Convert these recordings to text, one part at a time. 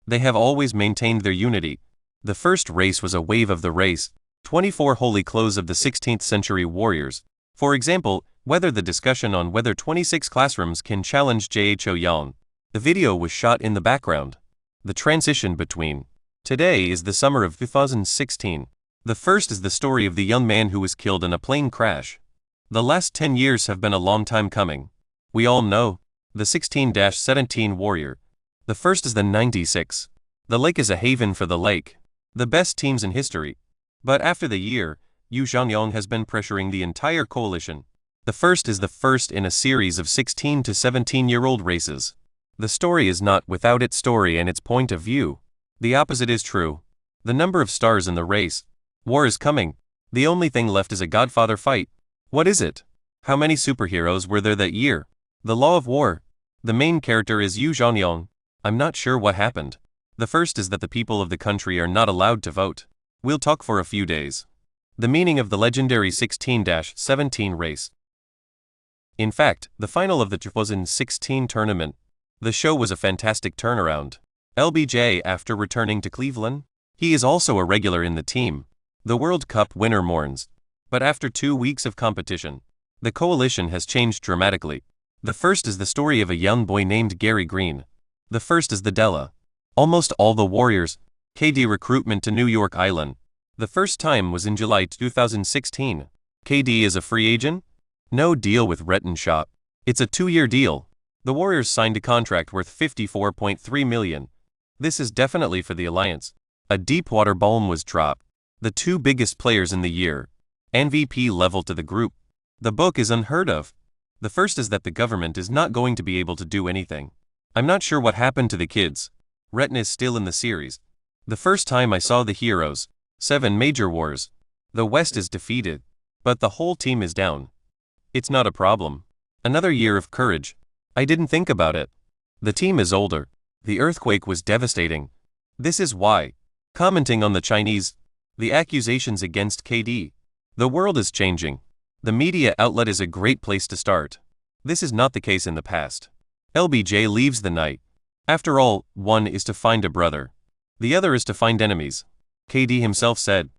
They have always maintained their unity. The first race was a wave of the race, 24 holy clothes of the 16th century warriors. For example, whether the discussion on whether 26 classrooms can challenge Yang. The video was shot in the background. The transition between. Today is the summer of 2016. The first is the story of the young man who was killed in a plane crash. The last 10 years have been a long time coming. We all know. The 16-17 warrior. The first is the 96. The lake is a haven for the lake. The best teams in history. But after the year, Yang has been pressuring the entire coalition. The first is the first in a series of 16 to 17-year-old races. The story is not without its story and its point of view. The opposite is true. The number of stars in the race. War is coming. The only thing left is a Godfather fight. What is it? How many superheroes were there that year? The law of war. The main character is Yang. I'm not sure what happened. The first is that the people of the country are not allowed to vote. We'll talk for a few days. The meaning of the legendary 16-17 race. In fact, the final of the 2016 tournament. The show was a fantastic turnaround. LBJ after returning to Cleveland. He is also a regular in the team. The World Cup winner mourns. But after 2 weeks of competition, the coalition has changed dramatically. The first is the story of a young boy named Gary Green. The first is the Della. Almost all the Warriors. KD recruitment to New York Island. The first time was in July 2016. KD is a free agent? No deal with Retton Shop. It's a 2-year deal. The Warriors signed a contract worth $54.3 million. This is definitely for the alliance. A Deepwater bomb was dropped. The 2 biggest players in the year. MVP level to the group. The book is unheard of. The first is that the government is not going to be able to do anything. I'm not sure what happened to the kids. Retton is still in the series. The first time I saw the heroes. 7 major wars. The West is defeated. But the whole team is down. It's not a problem. Another year of courage. I didn't think about it. The team is older. The earthquake was devastating. This is why. Commenting on the Chinese. The accusations against KD. The world is changing. The media outlet is a great place to start. This is not the case in the past. LBJ leaves the night. After all, one is to find a brother. The other is to find enemies. KD himself said.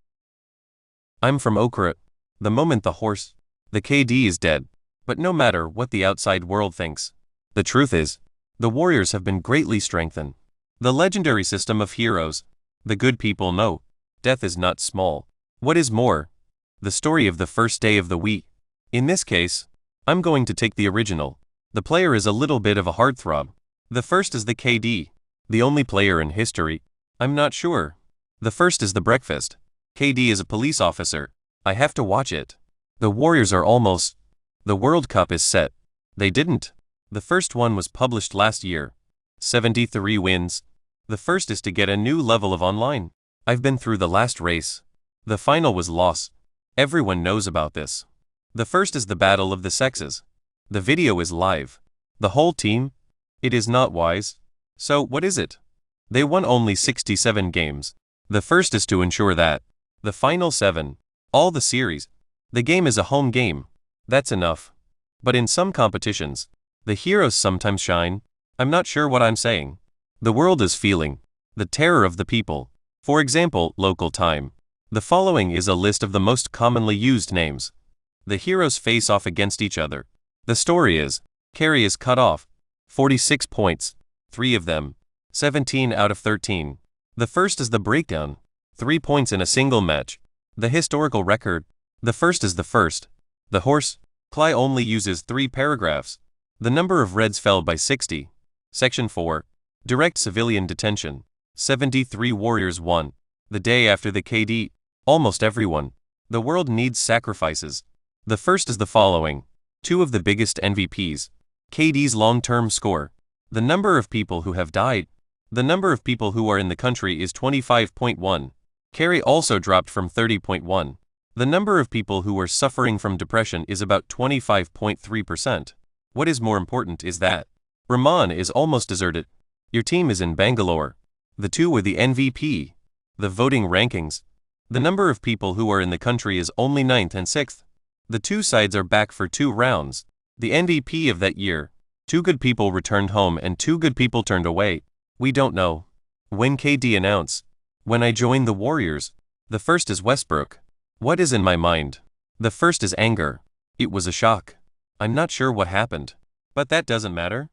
I'm from Okra. The moment the horse. The KD is dead. But no matter what the outside world thinks. The truth is, the Warriors have been greatly strengthened. The legendary system of heroes. The good people know. Death is not small. What is more? The story of the first day of the week. In this case, I'm going to take the original. The player is a little bit of a heartthrob. The first is the KD. The only player in history. I'm not sure. The first is the breakfast. KD is a police officer. I have to watch it. The Warriors are almost. The World Cup is set. They didn't. The first one was published last year. 73 wins. The first is to get a new level of online. I've been through the last race. The final was loss. Everyone knows about this. The first is the battle of the sexes. The video is live. The whole team? It is not wise. So what is it? They won only 67 games. The first is to ensure that. The final 7. All the series. The game is a home game. That's enough. But in some competitions, the heroes sometimes shine. I'm not sure what I'm saying. The world is feeling. The terror of the people. For example, local time. The following is a list of the most commonly used names. The heroes face off against each other. The story is, Carey is cut off. 46 points. 3 of them. 17 out of 13. The first is the breakdown. 3 points in a single match. The historical record. The first is the first. The horse. Cly only uses 3 paragraphs. The number of Reds fell by 60. Section 4. Direct civilian detention. 73 Warriors won. The day after the KD. Almost everyone. The world needs sacrifices. The first is the following. 2 of the biggest MVPs. KD's long-term score. The number of people who have died. The number of people who are in the country is 25.1. Carey also dropped from 30.1. The number of people who are suffering from depression is about 25.3%. What is more important is that Rahman is almost deserted. Your team is in Bangalore. The 2 were the MVP. The voting rankings. The number of people who are in the country is only 9th and 6th. The 2 sides are back for 2 rounds. The MVP of that year. 2 good people returned home and 2 good people turned away. We don't know. When KD announce, when I joined the Warriors, the first is Westbrook. What is in my mind? The first is anger. It was a shock. I'm not sure what happened. But that doesn't matter.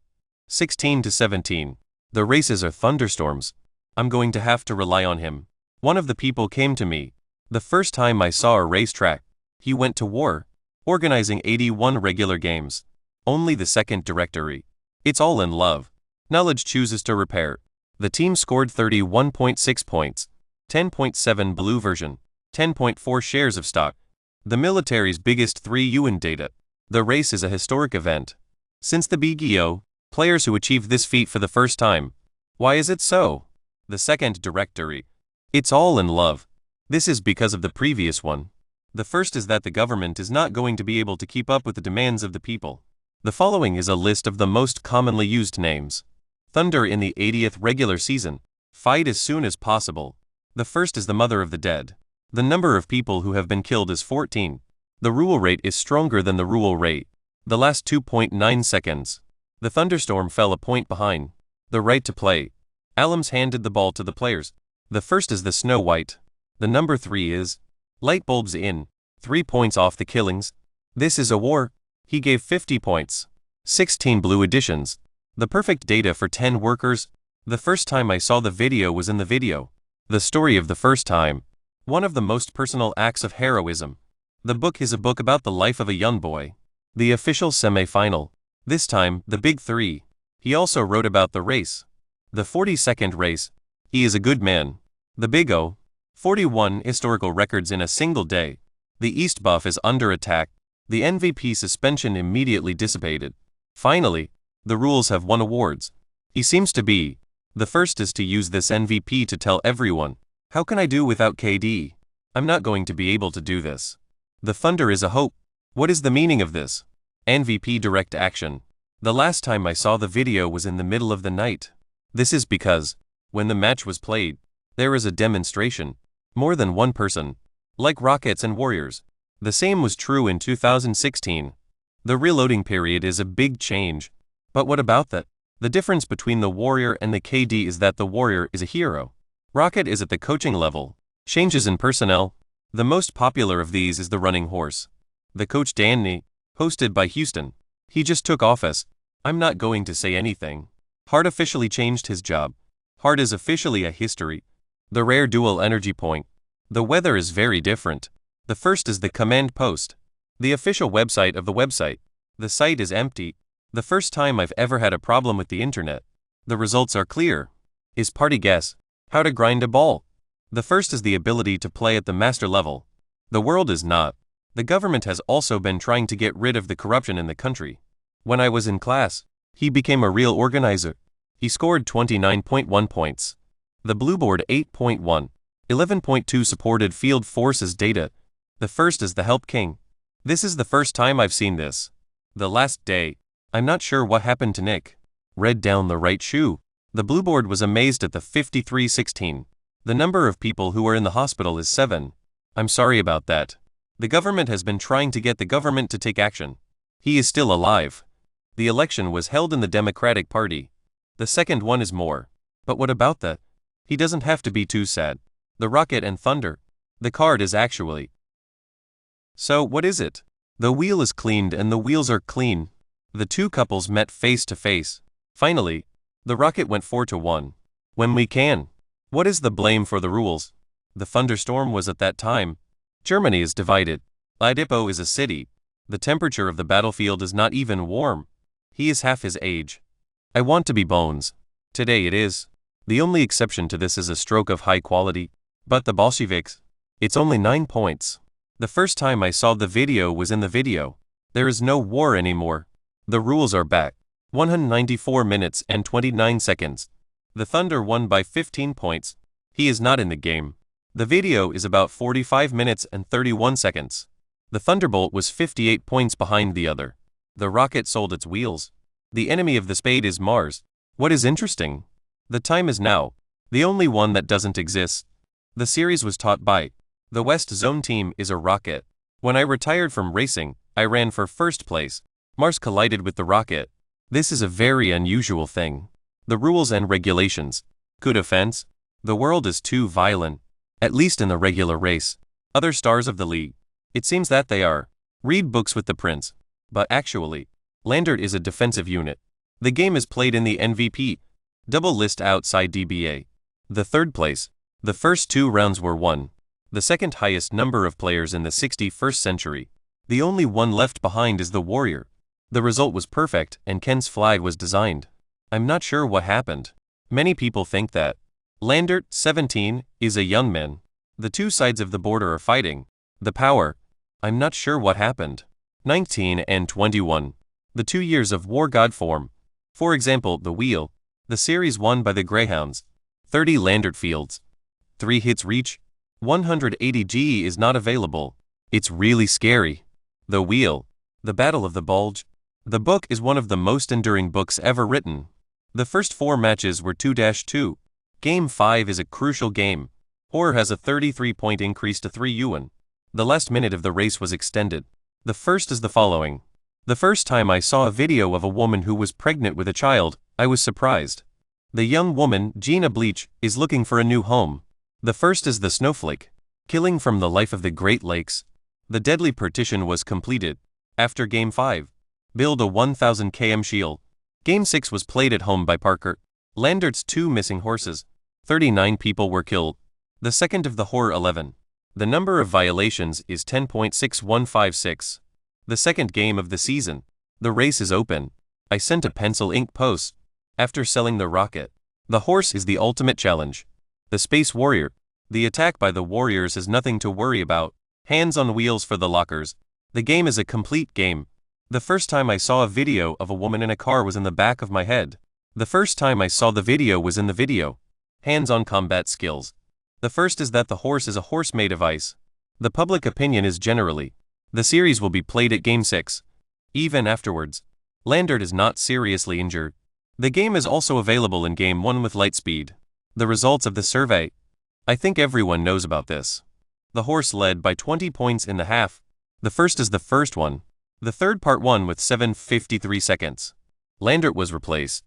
16-17. The races are thunderstorms. I'm going to have to rely on him. One of the people came to me. The first time I saw a racetrack, he went to war, organizing 81 regular games. Only the second directory. It's all in love. Knowledge chooses to repair. The team scored 31.6 points, 10.7 blue version, 10.4 shares of stock. The military's biggest 3 UN data. The race is a historic event. Since the BGO, players who achieved this feat for the first time. Why is it so? The second directory. It's all in love. This is because of the previous one. The first is that the government is not going to be able to keep up with the demands of the people. The following is a list of the most commonly used names. Thunder in the 80th regular season. Fight as soon as possible. The first is the mother of the dead. The number of people who have been killed is 14. The rule rate is stronger than the rule rate. The last 2.9 seconds. The thunderstorm fell a point behind. The right to play. Alums handed the ball to the players. The first is the Snow White. The number 3 is light bulbs in. 3 points off the killings. This is a war. He gave 50 points. 16 blue additions. The perfect data for 10 workers. The first time I saw the video was in the video. The story of the first time. One of the most personal acts of heroism. The book is a book about the life of a young boy. The official semi-final. This time, the big 3. He also wrote about the race. The 42nd race. He is a good man. The big O. 41 historical records in a single day. The East buff is under attack. The MVP suspension immediately dissipated. Finally, the rules have won awards. He seems to be. The first is to use this MVP to tell everyone, how can I do without KD? I'm not going to be able to do this. The Thunder is a hope. What is the meaning of this? MVP direct action. The last time I saw the video was in the middle of the night. This is because, when the match was played, there is a demonstration. More than one person. Like Rockets and Warriors. The same was true in 2016. The reloading period is a big change. But what about that? The difference between the Warrior and the KD is that the Warrior is a hero. Rocket is at the coaching level. Changes in personnel. The most popular of these is the running horse. The coach Danny, hosted by Houston. He just took office. I'm not going to say anything. Hart officially changed his job. Hart is officially a history. The rare dual energy point. The weather is very different. The first is the command post. The official website of the website. The site is empty. The first time I've ever had a problem with the internet. The results are clear. Is party guess. How to grind a ball. The first is the ability to play at the master level. The world is not. The government has also been trying to get rid of the corruption in the country. When I was in class, he became a real organizer. He scored 29.1 points. The blue board 8.1. 11.2 supported field forces data. The first is the Help King. This is the first time I've seen this. The last day. I'm not sure what happened to Nick. Red down the right shoe. The blue board was amazed at the 53-16. The number of people who are in the hospital is 7. I'm sorry about that. The government has been trying to get the government to take action. He is still alive. The election was held in the Democratic Party. The second one is more. But what about that? He doesn't have to be too sad. The Rocket and Thunder. The card is actually. So what is it? The wheel is cleaned and the wheels are clean. The two couples met face to face. Finally, the Rocket went 4-1. When we can. What is the blame for the rules? The thunderstorm was at that time. Germany is divided. Lidipo is a city. The temperature of the battlefield is not even warm. He is half his age. I want to be Bones. Today it is. The only exception to this is a stroke of high quality. But the Bolsheviks. It's only 9 points. The first time I saw the video was in the video. There is no war anymore. The rules are back. 194 minutes and 29 seconds. The Thunder won by 15 points. He is not in the game. The video is about 45 minutes and 31 seconds. The Thunderbolt was 58 points behind the other. The Rocket sold its wheels. The enemy of the spade is Mars. What is interesting? The time is now. The only one that doesn't exist. The series was taught by. The West Zone team is a Rocket. When I retired from racing, I ran for first place. Mars collided with the Rocket. This is a very unusual thing. The rules and regulations. Good offense? The world is too violent. At least in the regular race. Other stars of the league. It seems that they are. Read books with the prince. But actually, Landert is a defensive unit. The game is played in the MVP. Double list outside DBA. The third place. The first 2 rounds were won. The second highest number of players in the 61st century. The only one left behind is the warrior. The result was perfect and Ken's flag was designed. I'm not sure what happened. Many people think that Landert, 17, is a young man. The 2 sides of the border are fighting. The power. I'm not sure what happened. 19 and 21. The 2 years of war god form. For example, the wheel. The series won by the Greyhounds. 30 Landert fields. 3 hits reach. 180 G is not available. It's really scary. The wheel. The Battle of the Bulge. The book is one of the most enduring books ever written. The first 4 matches were 2-2. Game 5 is a crucial game. Horror has a 33-point increase to 3 yuan. The last minute of the race was extended. The first is the following. The first time I saw a video of a woman who was pregnant with a child, I was surprised. The young woman, Gina Bleach, is looking for a new home. The first is the snowflake. Killing from the life of the Great Lakes. The deadly partition was completed. After Game 5. Build a 1000 km shield. Game 6 was played at home by Parker. Landert's 2 missing horses. 39 people were killed. The second of the Horror 11. The number of violations is 10.6156. The second game of the season. The race is open. I sent a pencil ink post. After selling the rocket. The horse is the ultimate challenge. The Space Warrior. The attack by the warriors is nothing to worry about. Hands on wheels for the lockers. The game is a complete game. The first time I saw a video of a woman in a car was in the back of my head. The first time I saw the video was in the video. Hands-on combat skills. The first is that the horse is a horse made of ice. The public opinion is generally. The series will be played at Game 6. Even afterwards. Landert is not seriously injured. The game is also available in Game 1 with light speed. The results of the survey. I think everyone knows about this. The horse led by 20 points in the half. The first is the first one. The third part won with 7:53 seconds. Landert was replaced.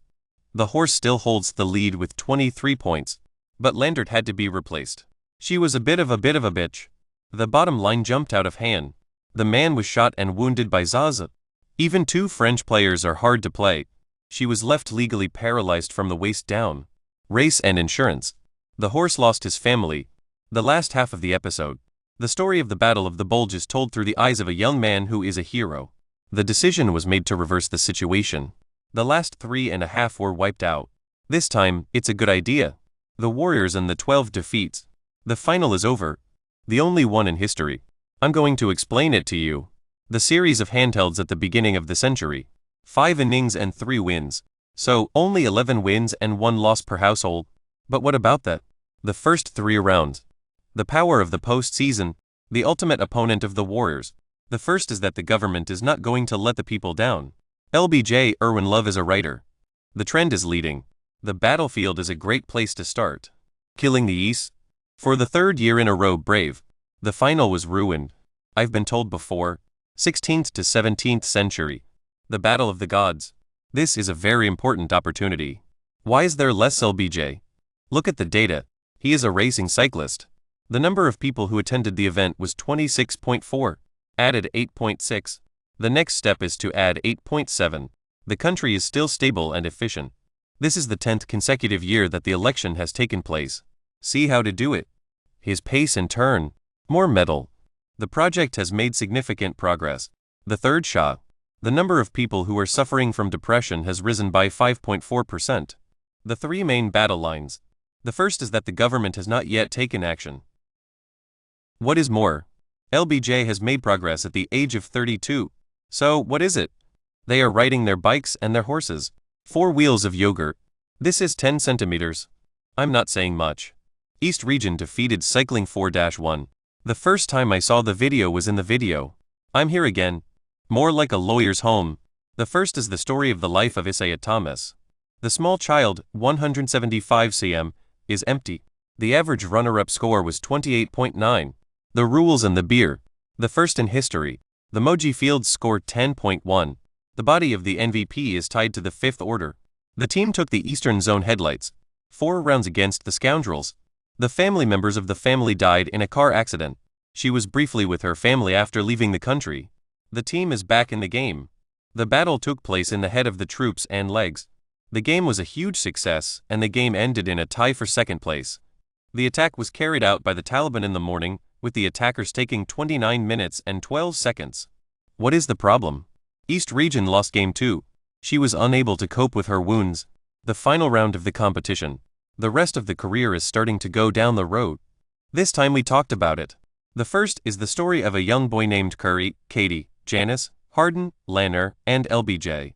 The horse still holds the lead with 23 points. But Landert had to be replaced. She was a bit of a bitch. The bottom line jumped out of hand. The man was shot and wounded by Zaza. Even 2 French players are hard to play. She was left legally paralyzed from the waist down. Race and insurance. The horse lost his family. The last half of the episode. The story of the Battle of the Bulge is told through the eyes of a young man who is a hero. The decision was made to reverse the situation. The last 3.5 were wiped out. This time, it's a good idea. The Warriors and the 12 defeats. The final is over. The only one in history. I'm going to explain it to you. The series of handhelds at the beginning of the century. 5 innings and 3 wins. So, only 11 wins and 1 loss per household. But what about that? The first 3 rounds. The power of the postseason. The ultimate opponent of the Warriors. The first is that the government is not going to let the people down. LBJ Irwin Love is a writer. The trend is leading. The battlefield is a great place to start. Killing the East. For the 3rd year in a row, Brave. The final was ruined. I've been told before. 16th to 17th century. The Battle of the Gods. This is a very important opportunity. Why is there less LBJ? Look at the data. He is a racing cyclist. The number of people who attended the event was 26.4. Added 8.6. The next step is to add 8.7. The country is still stable and efficient. This is the 10th consecutive year that the election has taken place. See how to do it. His pace and turn. More metal. The project has made significant progress. The third Shae. The number of people who are suffering from depression has risen by 5.4%. The 3 main battle lines. The first is that the government has not yet taken action. What is more? LBJ has made progress at the age of 32. So, what is it? They are riding their bikes and their horses. 4 wheels of yogurt. This is 10 centimeters. I'm not saying much. East Region defeated Cycling 4-1. The first time I saw the video was in the video. I'm here again. More like a lawyer's home. The first is the story of the life of Isaiah Thomas. The small child, 175 cm, is empty. The average runner-up score was 28.9. The rules and the beer. The first in history. The Moji Fields scored 10.1. The body of the MVP is tied to the 5th order. The team took the Eastern Zone headlights. 4 rounds against the scoundrels. The family members of the family died in a car accident. She was briefly with her family after leaving the country. The team is back in the game. The battle took place in the head of the troops and legs. The game was a huge success, and the game ended in a tie for second place. The attack was carried out by the Taliban in the morning, with the attackers taking 29 minutes and 12 seconds. What is the problem? East Region lost Game 2. She was unable to cope with her wounds. The final round of the competition. The rest of the career is starting to go down the road. This time we talked about it. The first is the story of a young boy named Curry, Katie, Janice, Harden, Lanner, and LBJ.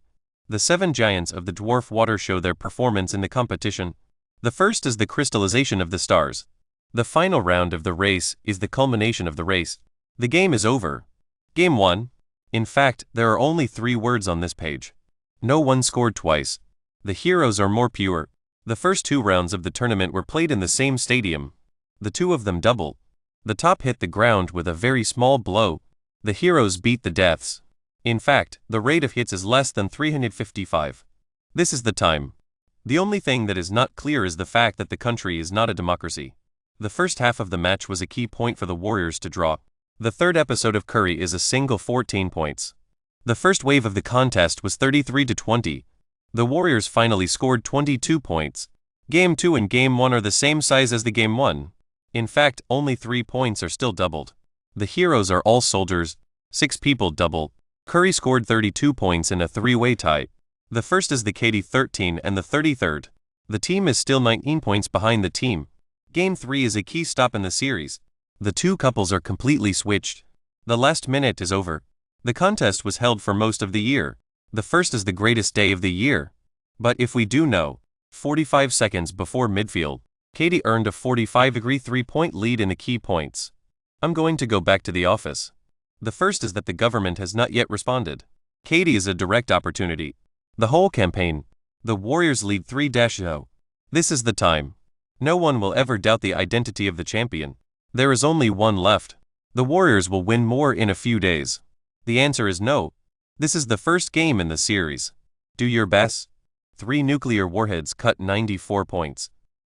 The 7 giants of the dwarf water show their performance in the competition. The first is the crystallization of the stars. The final round of the race is the culmination of the race. The game is over. Game 1. In fact, there are only 3 words on this page. No one scored twice. The heroes are more pure. The first 2 rounds of the tournament were played in the same stadium. The 2 of them double. The top hit the ground with a very small blow. The heroes beat the deaths. In fact, the rate of hits is less than 355. This is the time. The only thing that is not clear is the fact that the country is not a democracy. The first half of the match was a key point for the Warriors to draw. The third episode of Curry is a single 14 points. The first wave of the contest was 33-20. The Warriors finally scored 22 points. Game 2 and Game 1 are the same size as the Game 1. In fact, only 3 points are still doubled. The heroes are all soldiers. 6 people double. Curry scored 32 points in a 3-way tie. The first is the Katie 13 and the 33rd. The team is still 19 points behind the team. Game 3 is a key stop in the series. The 2 couples are completely switched. The last minute is over. The contest was held for most of the year. The first is the greatest day of the year. But if we do know, 45 seconds before midfield, Katie earned a 45-degree 3-point lead in the key points. I'm going to go back to the office. The first is that the government has not yet responded. Katie is a direct opportunity. The whole campaign. The Warriors lead 3-0. This is the time. No one will ever doubt the identity of the champion. There is only one left. The Warriors will win more in a few days. The answer is no. This is the first game in the series. Do your best. 3 nuclear warheads cut 94 points.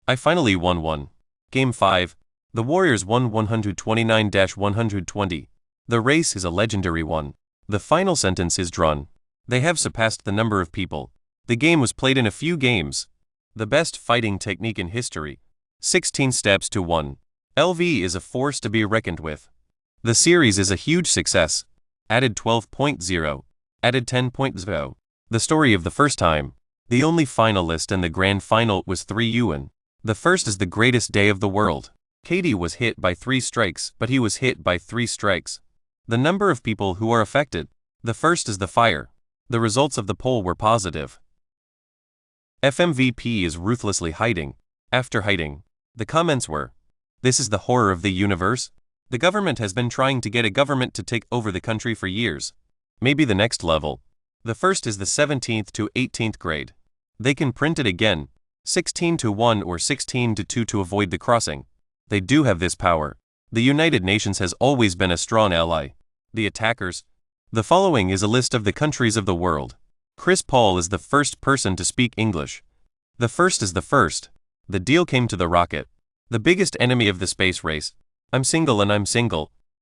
I finally won one. Game 5. The Warriors won 129-120. The race is a legendary one. The final sentence is drawn. They have surpassed the number of people. The game was played in a few games. The best fighting technique in history. 16 steps to 1. LV is a force to be reckoned with. The series is a huge success. Added 12.0. Added 10.0. The story of the first time. The only finalist in the grand final was 3 Yuan. The first is the greatest day of the world. Katie was hit by 3 strikes, but he was hit by 3 strikes. The number of people who are affected. The first is the fire. The results of the poll were positive. FMVP is ruthlessly hiding. After hiding, the comments were, "This is the horror of the universe." The government has been trying to get a government to take over the country for years. Maybe the next level. The first is the 17th to 18th grade. They can print it again, 16-1 or 16-2 to avoid the crossing. They do have this power. The United Nations has always been a strong ally. The attackers. The following is a list of the countries of the world. Chris Paul is the first person to speak English. The first is the first. The deal came to the rocket. The biggest enemy of the space race. I'm single and I'm single.